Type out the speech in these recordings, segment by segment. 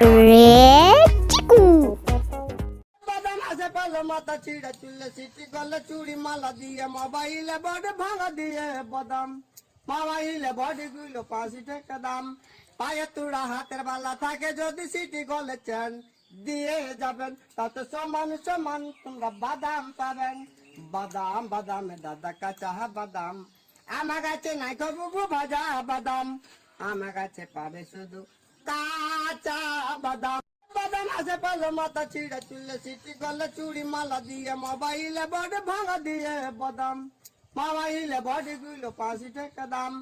Red চিকু। বাদাম আছে পালো মাথা ছিঁড়ে চুলে সিটি গলে চুড়ি মালা দিয়ে মোবাইলে বডি ভাঙা দিয়ে বাদাম মোবাইলে বডি গুলো 5 টাকা দাম পায়ে তুড়া হাতের বালা থাকে যদি সিটি গলে চেন দিয়ে যাবেন তাতে সমান সমান তোমরা বাদাম পাবেন বাদাম বাদামে দাদা কাঁচা বাদাম আমার কাছে নাই কবু ভাজা বাদাম আমার কাছে পাবে শুধু কাঁচা বাদাম বাদাম আছে পালো মাথা ছিঁড়ে চুলে সিটি গলে চুড়ি মালা দিয়ে মোবাইলে বডি ভাঙা দিয়ে বাদাম মোবাইলে বডি গুলো 5 টাকা দাম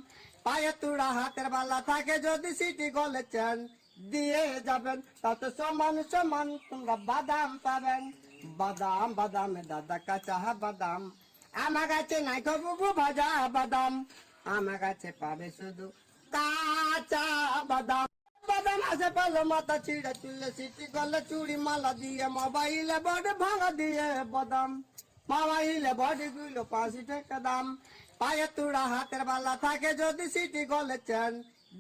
পায়ে তুড়া হাতের বালা থাকে যদি সিটি গলে চেন দিয়ে যাবেন তাতে সমান সমান তোমরা বাদাম পাবেন বাদাম বাদামে দাদা কাঁচা বাদাম আমার কাছে নাই কবু ভাজা বাদাম আমার কাছে পাবে শুধু কাঁচা বাদাম বাদাম আছে পালো মাথা ছিঁড়ে চুলে সিটি গলে চুড়ি মালা দিয়ে মোবাইলে বডি ভাঙা দিয়ে বাদাম মোবাইলে বডি গুলো 5 টাকা দাম পায়ে তুড়া হাতের বালা থাকে যদি সিটি গলে চেন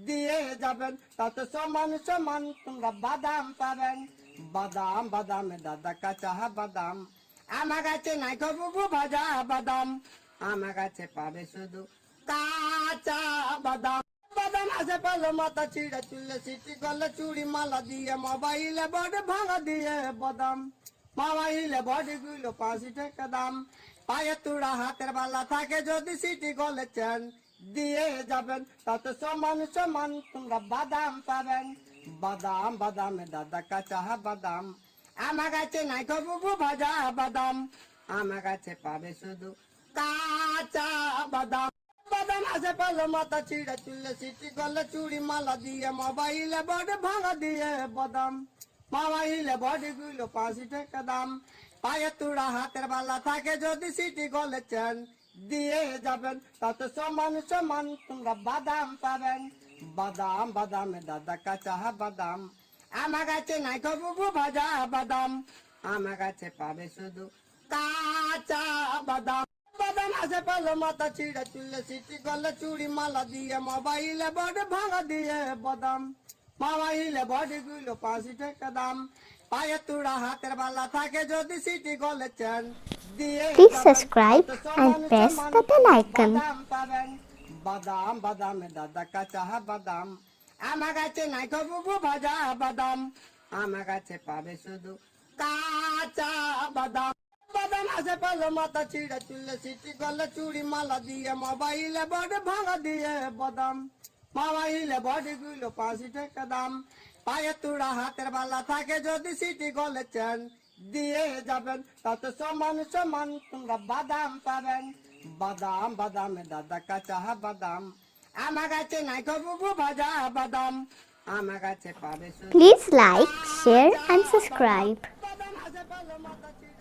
দিয়ে যাবেন তাতে সমান সমান তোমরা বাদাম পাবেন বাদাম বাদামে দাদা কাঁচা বাদাম আমার কাছে নাই কবু ভাজা বাদাম আমার কাছে পাবে শুধু কাঁচা বাদাম বাদাম আছে পালো মাথা ছিঁড়ে চুলে সিটি গলে চুড়ি মালা দিয়ে মোবাইলে বডি ভাঙা দিয়ে বাদাম মোবাইলে বডি গুলো 5 টাকা দাম পায়ে তুড়া হাতের বালা থাকে যদি সিটি গলে চেন দিয়ে যাবেন তাতে সমান সমান তোমরা বাদাম পাবেন বাদাম বাদামে দাদা কাঁচা বাদাম আমার কাছে নাই কবু ভাজা বাদাম আমার কাছে পাবে শুধু কাঁচা বাদাম বাদাম আছে পালো মাথা ছিঁড়ে চুলে সিটি গলে চুড়ি মালা দিয়ে মোবাইলে বডি ভাঙা দিয়ে বাদাম মোবাইলে বডি গুলো 5 টাকা দাম পায়ে তুড়া হাতের বালা থাকে যদি সিটি গলে চেন দিয়ে যাবেন তাতে সমান সমান তোমরা বাদাম পাবেন বাদাম বাদামে দাদা কাঁচা বাদাম আমার কাছে নাই কবু ভাজা বাদাম আমার কাছে পাবে শুধু কাঁচা বাদাম বাদাম আছে পালো মাথা ছিঁড়ে চুলে সিটি গলে চুড়ি মালা দিয়ে মোবাইলে বডি ভাঙা দিয়ে বাদাম মোবাইলে বডি গুলো 5 টাকা দাম পায়ে তুড়া হাতের বালা থাকে যদি সিটি গলে চেন দিয়ে Please subscribe and press the bell icon. বাদাম পাবেন বাদাম বাদামে দাদা কাঁচা বাদাম আমার কাছে নাই কবু ভাজা বাদাম আমার কাছে পাবে শুধু কাঁচা বাদাম বাদাম আছে পালো মাথা ছিঁড়ে চুলে সিটি গলে চুড়ি মালা দিয়ে মোবাইলে বডি ভাঙা দিয়ে বাদাম মোবাইলে বডি গুলো 5 টাকা দাম পায়ে তুড়া হাতের বালা থাকে যদি সিটি গলে চেন দিয়ে যাবেন তাতে সমান সমান তোমরা বাদাম পাবেন বাদাম বাদামে দাদা কাঁচা বাদাম আমার কাছে নাই কবু ভাজা বাদাম আমার কাছে পাবে শুধু Please like, share and subscribe. বাদাম আছে পালো মাথা ছিঁড়ে